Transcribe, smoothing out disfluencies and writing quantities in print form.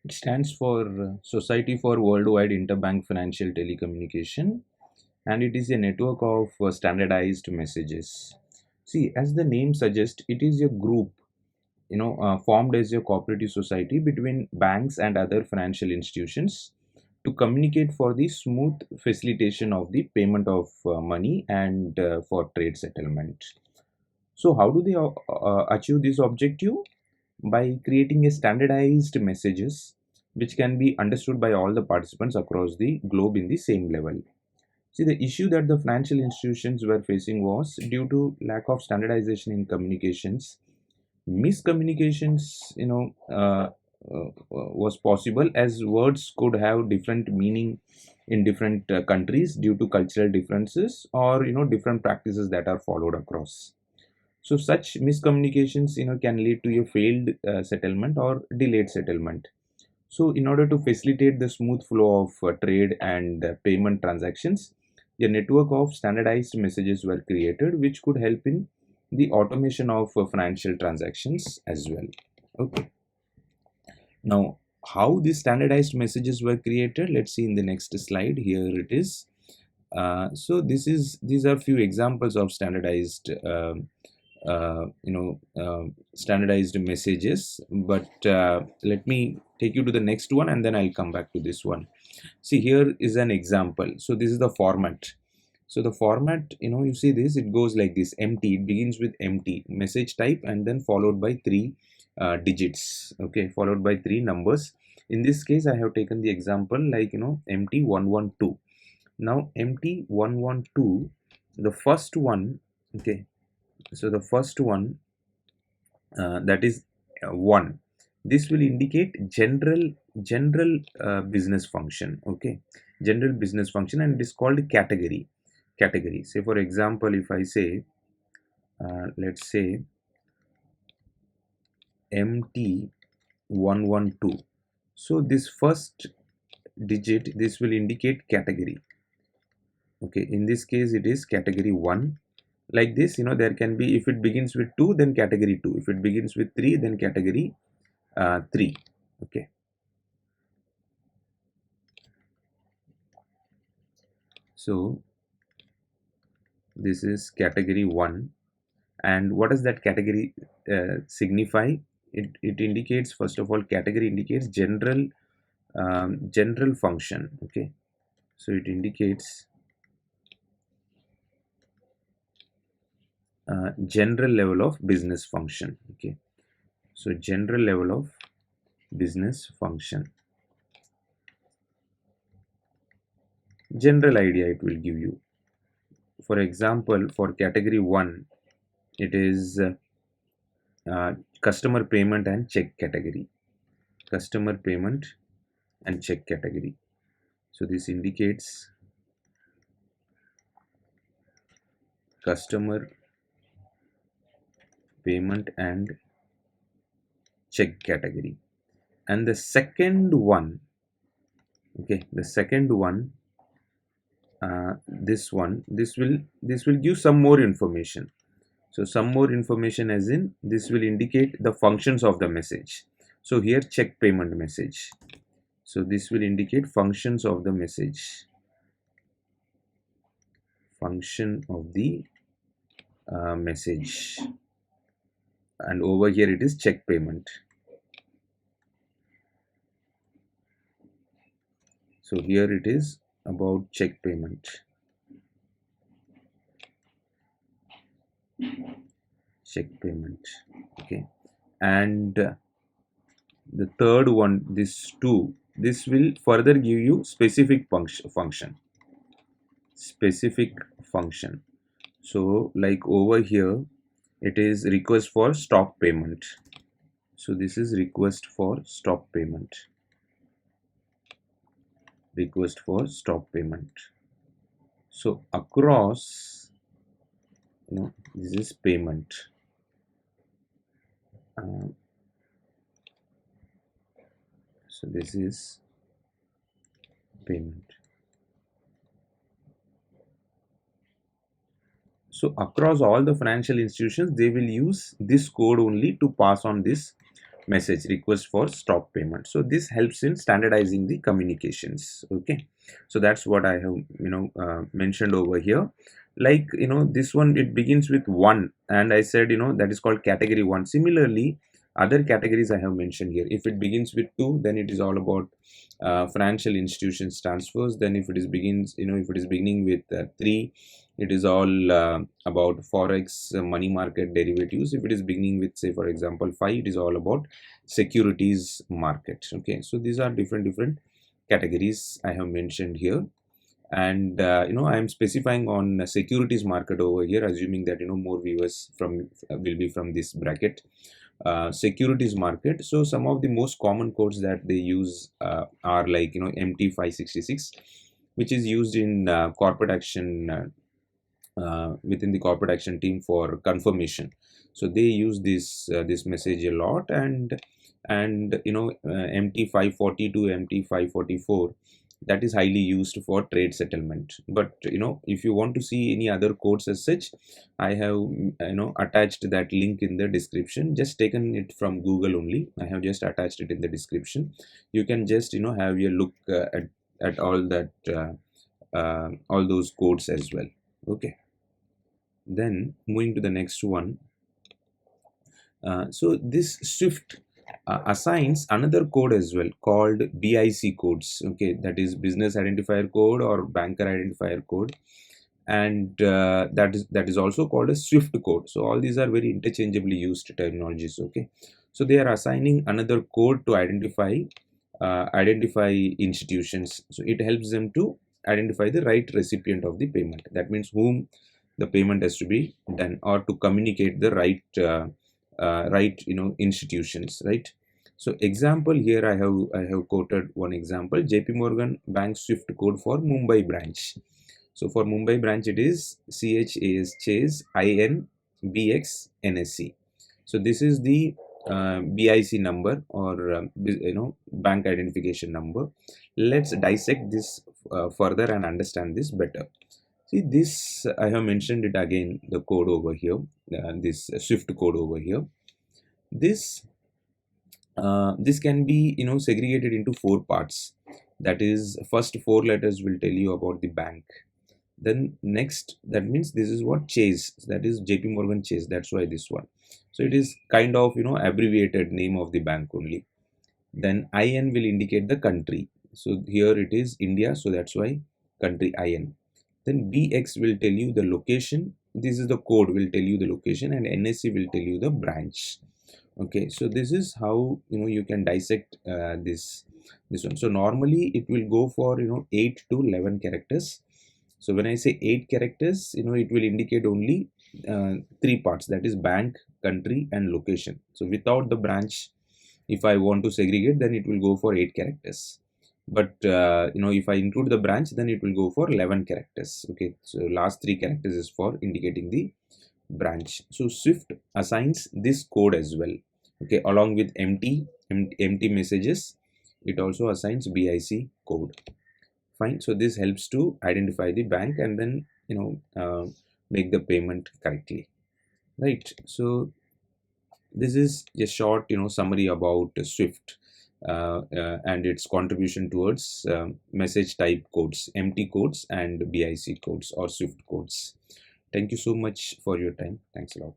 It stands for Society for Worldwide Interbank Financial Telecommunication, and it is a network of standardized messages. See, as the name suggests, it is a group, formed as a cooperative society between banks and other financial institutions to communicate for the smooth facilitation of the payment of money and for trade settlement. So, how do they achieve this objective? By creating a standardized messages which can be understood by all the participants across the globe in the same level. See, the issue that the financial institutions were facing was due to lack of standardization in communications. Miscommunications, was possible as words could have different meaning in different countries due to cultural differences or different practices that are followed across. So such miscommunications, can lead to a failed settlement or delayed settlement. So in order to facilitate the smooth flow of trade and payment transactions, a network of standardized messages were created, which could help in the automation of financial transactions as well. Okay. Now, how these standardized messages were created? Let's see in the next slide. Here it is. So these are few examples of standardized standardized messages, but let me take you to the next one and then I'll come back to this one. See, here is an example. So this is the format. So the format, you see this, it goes like this: empty. It begins with empty message type and then followed by three digits, okay, followed by three numbers. In this case, I have taken the example like empty 112. Now empty 112, the first one, okay, so the first one, that is 1. This will indicate general business function, okay, general business function, and it is called category. Say for example, if I say let's say MT 112, so this first digit, this will indicate category. Okay, in this case it is category 1. Like this, there can be, if it begins with 2, then category 2. If it begins with 3, then category 3. Okay. So this is category 1. And what does that category signify? It indicates, first of all, category indicates general function. Okay. So it indicates general level of business function. Okay. So general level of business function. General idea it will give you. For example, for category 1, it is customer payment and check category. Customer payment and check category. So this indicates customer payment and check category. And the second one, okay, the second one, this will give some more information. So some more information, as in this will indicate the functions of the message. So here check payment message. So this will indicate functions of the message. Function of the message. And over here it is check payment. So here it is about check payment. Check payment. Okay. And the third one, this 2, this will further give you specific function. Specific function. So like over here, it is request for stop payment. So this is request for stop payment. Request for stop payment. So across, this is payment. So this is payment. So across all the financial institutions, they will use this code only to pass on this message request for stop payment. So this helps in standardizing the communications. Okay, so that's what I have mentioned over here. Like this one, it begins with 1, and I said that is called category 1. Similarly, other categories I have mentioned here, if it begins with 2, then it is all about financial institutions transfers. Then if it is beginning with 3, it is all about forex, money market derivatives. If it is beginning with, say for example, 5, it is all about securities market. Okay, so these are different categories I have mentioned here. And I am specifying on securities market over here, assuming that more viewers from will be from this bracket. Securities market, so some of the most common codes that they use are like MT566, which is used in corporate action, within the corporate action team for confirmation. So they use this message a lot. And MT540 to MT544, that is highly used for trade settlement. But if you want to see any other codes as such, I have attached that link in the description, just taken it from Google only. I have just attached it in the description. You can just have a look at all that all those codes as well. Okay, then moving to the next one. So this Swift assigns another code as well called BIC codes. Okay, that is business identifier code or banker identifier code, and that is also called a Swift code. So all these are very interchangeably used terminologies. Okay, so they are assigning another code to identify institutions. So it helps them to identify the right recipient of the payment. That means whom the payment has to be done, or to communicate the right institutions, right? So example here, I have quoted one example: JP Morgan Bank Swift code for Mumbai branch. So for Mumbai branch, it is CHAS Chase INBX NSC. So this is the BIC number, or bank identification number. Let's dissect this further and understand this better. See, this I have mentioned it again, the code over here, this Swift code over here. This can be segregated into 4 parts. That is, first 4 letters will tell you about the bank. Then next, that means this is what Chase, that is JP Morgan Chase, that's why this one. So it is kind of abbreviated name of the bank only. Then IN will indicate the country. So here it is India, so that's why country IN. Then BX will tell you the location. This is the code, will tell you the location, and NSC will tell you the branch. Okay, so this is how you can dissect this one. So normally it will go for 8 to 11 characters. So when I say 8 characters, it will indicate only 3 parts, that is bank, country, and location. So without the branch, if I want to segregate, then it will go for 8 characters. But if I include the branch, then it will go for 11 characters. Okay, so last 3 characters is for indicating the branch. So Swift assigns this code as well. Okay, along with empty messages, it also assigns BIC code. Fine. So this helps to identify the bank and then make the payment correctly, right? So this is a short summary about Swift and its contribution towards message type codes, empty codes, and BIC codes or Swift codes. Thank you so much for your time. Thanks a lot.